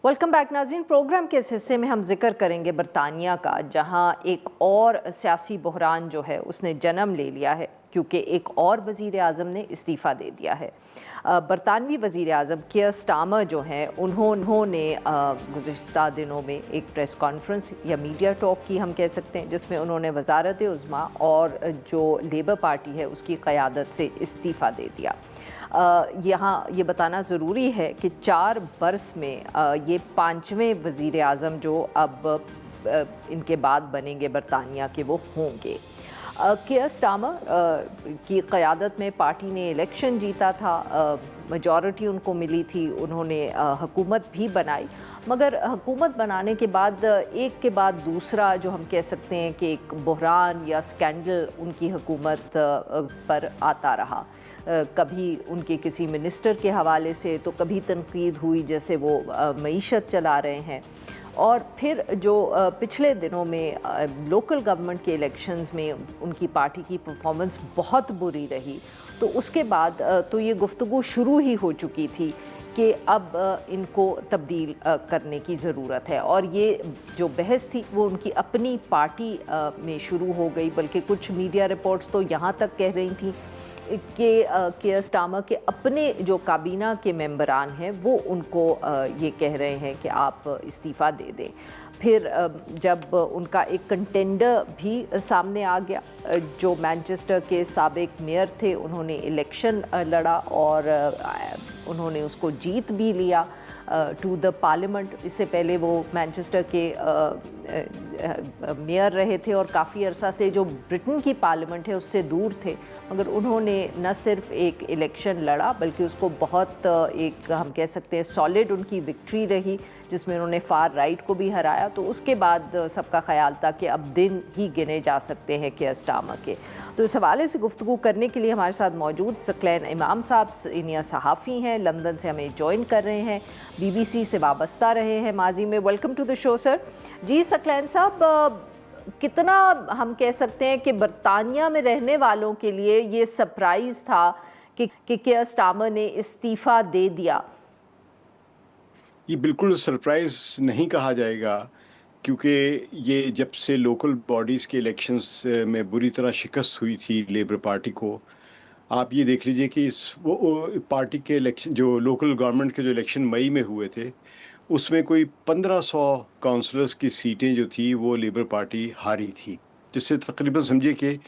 Welcome back नाज़रीन। Programme के इस हिस्से में हम जिक्र करेंगे बरतानिया का, जहां एक और सियासी बहरान जो है उसने जन्म ले लिया है क्योंकि एक और वज़ीर आज़म ने इस्तीफ़ा दे दिया है। बरतानवी वज़ीर आज़म कियर स्टारमर जो हैं उन्होंने गुज़िश्ता दिनों में एक प्रेस कॉन्फ्रेंस या मीडिया टॉक की, हम कह सकते हैं, जिसमें उन्होंने वज़ारत उज़्मा और जो लेबर पार्टी है उसकी क़यादत से इस्तीफ़ा दे दिया। यहाँ ये बताना ज़रूरी है कि 4 बरस में ये 5वें वज़ीर आज़म जो अब इनके बाद बनेंगे बरतानिया के, वो होंगे। कियर स्टारमर की क़यादत में पार्टी ने इलेक्शन जीता था, मेजॉरिटी उनको मिली थी, उन्होंने हुकूमत भी बनाई, मगर हुकूमत बनाने के बाद एक के बाद दूसरा जो हम कह सकते हैं कि एक बहरान या स्कैंडल उनकी हुकूमत पर आता रहा। कभी उनके किसी मिनिस्टर के हवाले से तो कभी तनकीद हुई, जैसे वो मईशत चला रहे हैं। और फिर जो पिछले दिनों में लोकल गवर्नमेंट के इलेक्शंस में उनकी पार्टी की परफॉर्मेंस बहुत बुरी रही, तो उसके बाद तो ये गुफ्तगू शुरू ही हो चुकी थी कि अब इनको तब्दील करने की ज़रूरत है। और ये जो बहस थी वो उनकी अपनी पार्टी में शुरू हो गई, बल्कि कुछ मीडिया रिपोर्ट्स तो यहाँ तक कह रही थी कि कियर स्टारमर के अपने जो काबीना के मेंबरान हैं वो उनको ये कह रहे हैं कि आप इस्तीफ़ा दे दें। फिर जब उनका एक कंटेंडर भी सामने आ गया, जो मैनचेस्टर के साबिक मेयर थे, उन्होंने इलेक्शन लड़ा और उन्होंने उसको जीत भी लिया टू द पार्लियामेंट। इससे पहले वो मैनचेस्टर के मेयर रहे थे और काफ़ी अरसा से जो ब्रिटेन की पार्लियामेंट है उससे दूर थे, मगर उन्होंने न सिर्फ एक इलेक्शन लड़ा बल्कि उसको बहुत एक हम कह सकते हैं सॉलिड उनकी विक्ट्री रही, जिसमें उन्होंने फार राइट को भी हराया। तो उसके बाद सबका ख्याल था कि अब दिन ही गिने जा सकते हैं कियर स्टारमर के। तो इस हवाले से गुफ्तगू करने के लिए हमारे साथ मौजूद सकलैन इमाम साहब सीनियर सहाफ़ी हैं, लंदन से हमें ज्वाइन कर रहे हैं, BBC से वाबस्ता रहे हैं माजी में। Welcome to the show sir. जी सकलैन साहब, कितना हम कह सकते हैं कि बरतानिया में रहने वालों के लिए ये सरप्राइज़ था कि कियर स्टारमर ने इस्तीफ़ा दे दिया? ये बिल्कुल सरप्राइज़ नहीं कहा जाएगा, क्योंकि ये जब से लोकल बॉडीज़ के इलेक्शंस में बुरी तरह शिकस्त हुई थी लेबर पार्टी को, आप ये देख लीजिए कि वो पार्टी के इलेक्शन, जो लोकल गवर्नमेंट के जो इलेक्शन मई में हुए थे, उसमें कोई 1500 काउंसलर्स की सीटें जो थी वो लेबर पार्टी हारी थी, जिससे तकरीबन समझिए कि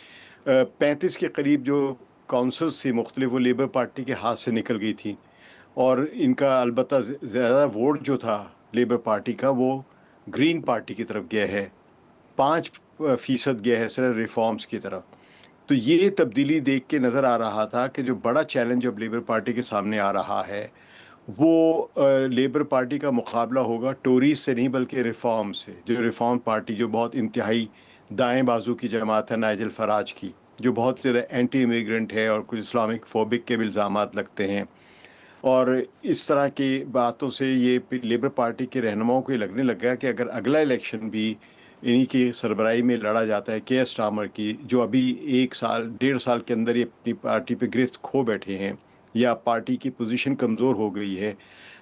35 के करीब जो काउंसल्स थी मुख्तलिफ, वो लेबर पार्टी के हाथ से निकल गई थी। और इनका अलबत्ता ज़्यादा वोट जो था लेबर पार्टी का वो ग्रीन पार्टी की तरफ गया है, 5% गया है सर रिफॉर्म्स की तरफ। तो ये तब्दीली देख के नज़र आ रहा था कि जो बड़ा चैलेंज अब लेबर पार्टी के सामने आ रहा है वो लेबर पार्टी का मुकाबला होगा टोरीज से नहीं बल्कि रिफॉर्म से। जो रिफॉर्म पार्टी जो बहुत इंतहाई दाएं बाजू की जमात है नाइजल फराज की, जो बहुत ज़्यादा एंटी इमिग्रेंट है और कुछ इस्लामिक फोबिक के भी इल्ज़ामात लगते हैं। और इस तरह की बातों से ये लेबर पार्टी के रहनुमाओं को लगने लग गया कि अगर अगला इलेक्शन भी इन्हीं की सरबराही में लड़ा जाता है, कियर स्टारमर की, जो अभी 1 साल 1.5 साल के अंदर ये अपनी पार्टी पे गिरफ्त खो बैठे हैं या पार्टी की पोजीशन कमज़ोर हो गई है,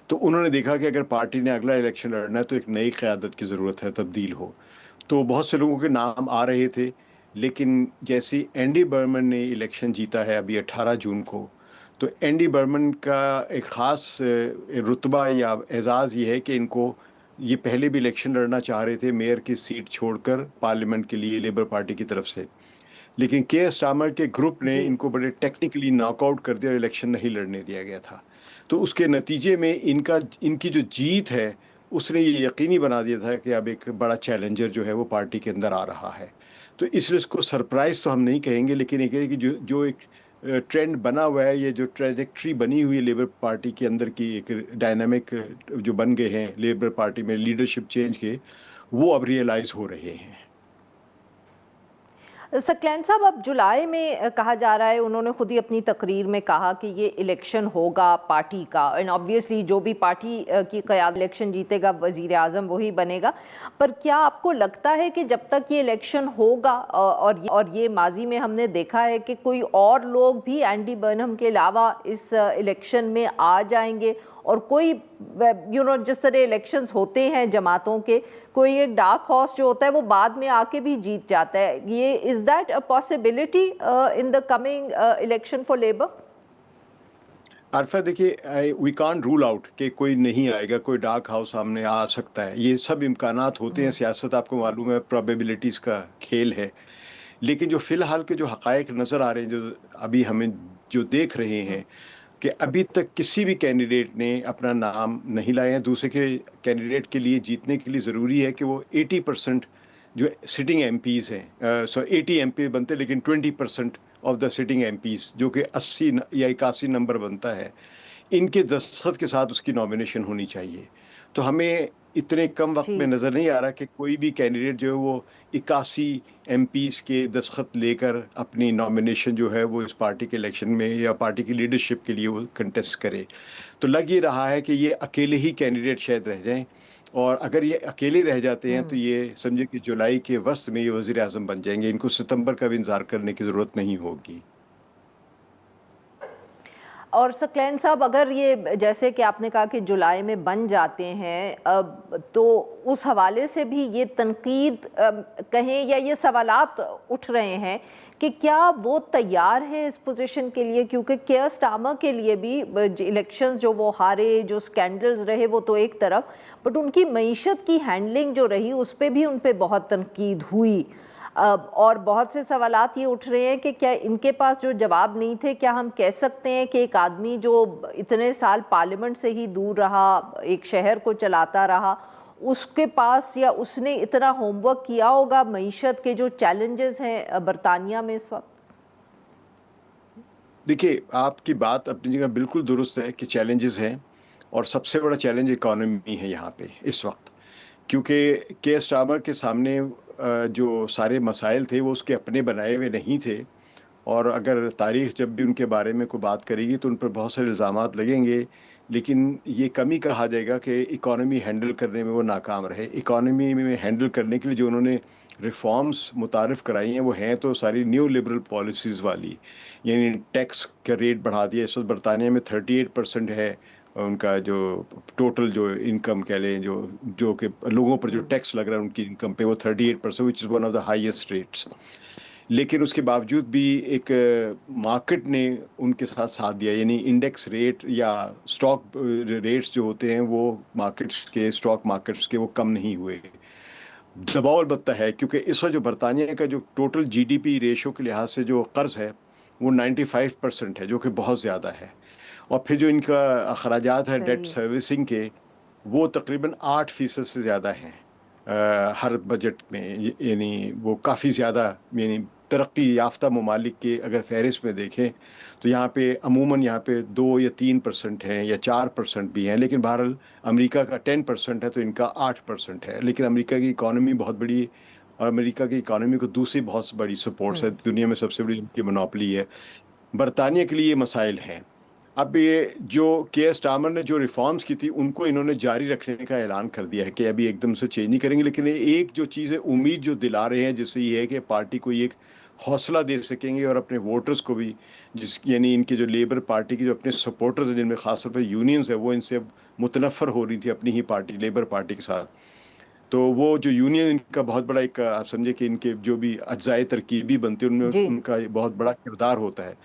तो उन्होंने देखा कि अगर पार्टी ने अगला इलेक्शन लड़ना है तो एक नई क़यादत की ज़रूरत है, तब्दील हो। तो बहुत से लोगों के नाम आ रहे थे, लेकिन जैसे एंडी बर्मन ने इलेक्शन जीता है अभी 18 जून को, तो एंडी बर्मन का एक ख़ास रुतबा या एजाज़ ये है कि इनको ये पहले भी इलेक्शन लड़ना चाह रहे थे मेयर की सीट छोड़कर पार्लियामेंट के लिए लेबर पार्टी की तरफ से, लेकिन कियर स्टारमर के ग्रुप ने जी। इनको बड़े टेक्निकली नॉकआउट कर दिया और इलेक्शन नहीं लड़ने दिया गया था। तो उसके नतीजे में इनकी जो जीत है उसने ये यकीनी बना दिया था कि अब एक बड़ा चैलेंजर जो है वो पार्टी के अंदर आ रहा है। तो इसलिए इसको सरप्राइज़ तो हम नहीं कहेंगे, लेकिन एक है कि जो एक ट्रेंड बना हुआ है, ये जो ट्रेजेक्ट्री बनी हुई है लेबर पार्टी के अंदर की, एक डायनामिक जो बन गए हैं लेबर पार्टी में लीडरशिप चेंज के, वो अब रियलाइज़ हो रहे हैं। सकलैन साहब, अब जुलाई में कहा जा रहा है, उन्होंने खुद ही अपनी तकरीर में कहा कि ये इलेक्शन होगा पार्टी का, एंड ऑब्वियसली जो भी पार्टी की क़यादत इलेक्शन जीतेगा वज़ीर आज़म वही बनेगा। पर क्या आपको लगता है कि जब तक ये इलेक्शन होगा, और ये माजी में हमने देखा है कि कोई और लोग भी एंडी बर्नहम के अलावा इस इलेक्शन में आ जाएंगे और कोई जिस तरह इलेक्शंस होते हैं जमातों के, कोई एक डार्क हॉर्स जो होता है वो बाद में आके भी जीत जाता है, ये is that a possibility in the coming election for labour? Arfa देखिए, वी कांट रूल आउट कि कोई नहीं आएगा, कोई डार्क हाउस सामने आ सकता है, ये सब इम्कानात होते हैं। सियासत आपको मालूम है प्रोबेबिलिटीज़ का खेल है। लेकिन जो फ़िलहाल के जो हक़ाइक़ नज़र आ रहे हैं, जो अभी हमें जो देख रहे हैं कि अभी तक किसी भी कैंडिडेट ने अपना नाम नहीं लाया है। दूसरे के कैंडिडेट के लिए जीतने के लिए ज़रूरी है कि वो 80% जो सिटिंग एमपीज़ हैं, 80 एमपी बनते हैं, लेकिन 20% ऑफ द सिटिंग एमपीज़ जो कि 80 या 81 नंबर बनता है, इनके दस्तखत के साथ उसकी नॉमिनेशन होनी चाहिए। तो हमें इतने कम वक्त में जी। नज़र नहीं आ रहा कि कोई भी कैंडिडेट जो है वो 81 एमपीज़ के दस्तखत लेकर अपनी नॉमिनेशन जो है वो इस पार्टी के इलेक्शन में या पार्टी की लीडरशिप के लिए वो कंटेस्ट करे। तो लग ये रहा है कि ये अकेले ही कैंडिडेट शायद रह जाएं, और अगर ये अकेले रह जाते हैं तो ये समझे कि जुलाई के वस्त में ये वज़ीर आज़म बन जाएंगे। इनको सितंबर का भी इंतज़ार करने की ज़रूरत नहीं होगी। और सकलैन साहब, अगर ये जैसे कि आपने कहा कि जुलाई में बन जाते हैं, अब तो उस हवाले से भी ये तनकीद कहें या ये सवालात उठ रहे हैं कि क्या वो तैयार है इस पोजीशन के लिए, क्योंकि केयर स्टार्मर के लिए भी इलेक्शंस जो वो हारे, जो स्कैंडल्स रहे वो तो एक तरफ, बट उनकी मईशत की हैंडलिंग जो रही उस पर भी उन पर बहुत तनकीद हुई। और बहुत से सवालात ये उठ रहे हैं कि क्या इनके पास जो जवाब नहीं थे, क्या हम कह सकते हैं कि एक आदमी जो इतने साल पार्लियामेंट से ही दूर रहा, एक शहर को चलाता रहा, उसके पास या उसने इतना होमवर्क किया होगा मईशत के जो चैलेंजेस हैं बरतानिया में इस वक्त? देखिए, आपकी बात अपनी जगह बिल्कुल दुरुस्त है कि चैलेंजेस हैं, और सबसे बड़ा चैलेंज इकॉनमी है यहाँ पे इस वक्त, क्योंकि के स्टार्मर के सामने जो सारे मसाइल थे वो उसके अपने बनाए हुए नहीं थे। और अगर तारीख़ जब भी उनके बारे में कोई बात करेगी तो उन पर बहुत सारे इल्ज़ामात लगेंगे, लेकिन ये कम ही कहा जाएगा कि इकॉनमी हैंडल करने में वो नाकाम रहे। इकॉनमी में हैंडल करने के लिए जो उन्होंने रिफॉर्म्स मुतारिफ़ कराई हैं वो हैं तो सारी न्यू लिबरल पॉलिसीज़ वाली, यानी टैक्स का रेट बढ़ा दिया। इस वक्त बरतानिया में 38% है उनका जो टोटल जो इनकम कह लें, जो कि लोगों पर जो टैक्स लग रहा है उनकी इनकम पे, वो 38%, which is one of the highest rates. लेकिन उसके बावजूद भी एक मार्केट ने उनके साथ साथ दिया, यानी इंडेक्स रेट या स्टॉक रेट्स जो होते हैं वो मार्केट्स के, स्टॉक मार्केट्स के, वो कम नहीं हुए। दबाव अलबत्ता है, क्योंकि इस वक्त जो बरतानिया का जो टोटल जीडीपी रेशो के लिहाज से जो कर्ज़ है वो 95% है, जो कि बहुत ज़्यादा है। और फिर जो इनका अखराजात है डेट सही। सर्विसिंग के, वो तकरीबन 8% से ज़्यादा हैं हर बजट में। यानी वो काफ़ी ज़्यादा, यानी तरक्की याफ्ता ममालिक के अगर फहरिस्त में देखें तो यहाँ पे अमूमन यहाँ पे 2 या 3% हैं या 4% भी हैं, लेकिन बहरहाल अमेरिका का 10% है तो इनका 8% है। लेकिन अमेरिका की इकॉनमी बहुत बड़ी, और अमेरिका की इकॉनमी को दूसरी बहुत बड़ी सपोर्ट्स है, दुनिया में सबसे बड़ी उनकी मोनोपोली है। बरतानिया के लिए ये मसाइल हैं। अब ये जो के स्टार्मर ने जो रिफॉर्म्स की थी उनको इन्होंने जारी रखने का ऐलान कर दिया है कि अभी एकदम से चेंज नहीं करेंगे, लेकिन एक जो चीज़ है, उम्मीद जो दिला रहे हैं, जिससे ये है कि पार्टी को ये एक हौसला दे सकेंगे और अपने वोटर्स को भी, यानी इनके जो लेबर पार्टी के जो अपने सपोर्टर्स हैं, जिनमें खासतौर पर यूनियंस है, वो इनसे अब मुतनफ़र हो रही थी अपनी ही पार्टी लेबर पार्टी के साथ। तो वो जो यूनियन इनका बहुत बड़ा एक, आप समझे कि इनके जो भी अज्जाए तरकीबी बनते हैं उनमें जी। उनका बहुत बड़ा किरदार होता है।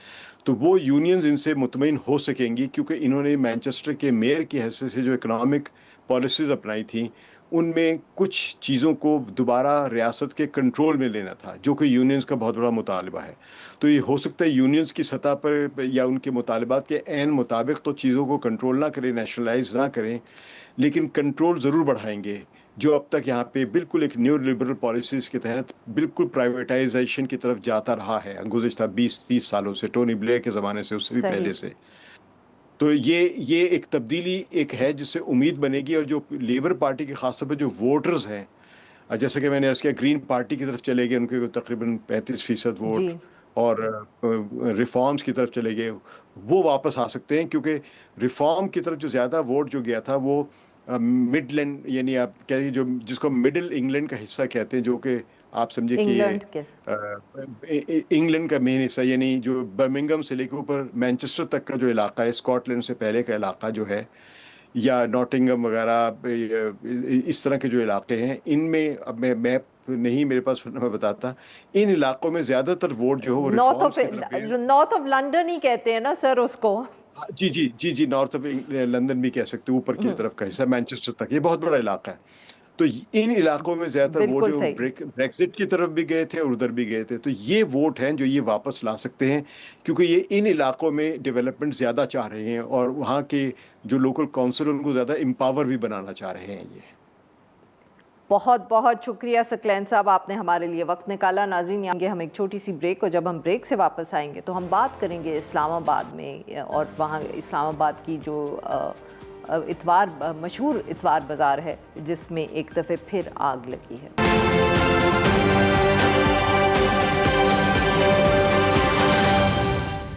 तो वो यूनियंस इनसे मुतमईन हो सकेंगी, क्योंकि इन्होंने मैनचेस्टर के मेयर की हैसियत से जो इकनॉमिक पॉलिसीज़ अपनाई थी उनमें कुछ चीज़ों को दोबारा रियासत के कंट्रोल में लेना था, जो कि यूनियंस का बहुत बड़ा मुतालबा है। तो ये हो सकता है यूनियंस की सतह पर या उनके मुतालबात के ऐन मुताबिक तो चीज़ों को कंट्रोल ना करें, नेशनलाइज ना करें, लेकिन कंट्रोल ज़रूर बढ़ाएंगे। जो अब तक यहाँ पे बिल्कुल एक न्यू लिबरल पॉलिसीज़ के तहत बिल्कुल प्राइवेटाइजेशन की तरफ जाता रहा है गुज़िश्ता 20-30 सालों से, टोनी ब्लेयर के ज़माने से, उससे भी सही। पहले से। तो ये एक तब्दीली एक है जिससे उम्मीद बनेगी, और जो लेबर पार्टी के खासतौर पर जो वोटर्स हैं, जैसे कि मैंने अर्ज़ किया, ग्रीन पार्टी की तरफ चले गए, उनके तकरीबन 35% जी। वोट, और रिफॉर्म्स की तरफ चले गए, वो वापस आ सकते हैं, क्योंकि रिफॉर्म की तरफ जो ज़्यादा वोट जो गया था वो मिडलैंड, यानी आप कह जो जिसको मिडिल इंग्लैंड का हिस्सा कहते हैं, जो कि आप समझे कि ये इंग्लैंड के। इंग्लैंड का मेन हिस्सा, यानी जो बर्मिंघम से लेकर ऊपर मैनचेस्टर तक का जो इलाका है, स्कॉटलैंड से पहले का इलाका जो है, या नॉटिंगम वगैरह, इस तरह के जो इलाके हैं, इनमें अब मैं मैप नहीं मेरे पास, मैं बताता, इन इलाकों में ज़्यादातर वोट जो है वो रिफॉर्म्स की तरफ गए हैं। नॉर्थ ऑफ लंदन ही कहते हैं ना सर उसको। जी जी जी जी, नॉर्थ ऑफ लंदन भी कह सकते हो, ऊपर की तरफ का हिस्सा मैनचेस्टर तक, ये बहुत बड़ा इलाका है। तो इन इलाकों में ज्यादातर वोट बिल्कुल जो सही। ब्रेक्सिट की तरफ भी गए थे और उधर भी गए थे, तो ये वोट हैं जो ये वापस ला सकते हैं, क्योंकि ये इन इलाकों में डेवलपमेंट ज्यादा चाह रहे हैं और वहाँ के जो लोकल काउंसिल उनको ज्यादा एम्पावर भी बनाना चाह रहे हैं ये। बहुत बहुत शुक्रिया सकलैन साहब, आपने हमारे लिए वक्त निकाला। नाज़रीन, आएंगे हम एक छोटी सी ब्रेक, और जब हम ब्रेक से वापस आएंगे तो हम बात करेंगे इस्लामाबाद में, और वहाँ इस्लामाबाद की जो इतवार, मशहूर इतवार बाज़ार है जिसमें एक दफ़े फिर आग लगी है।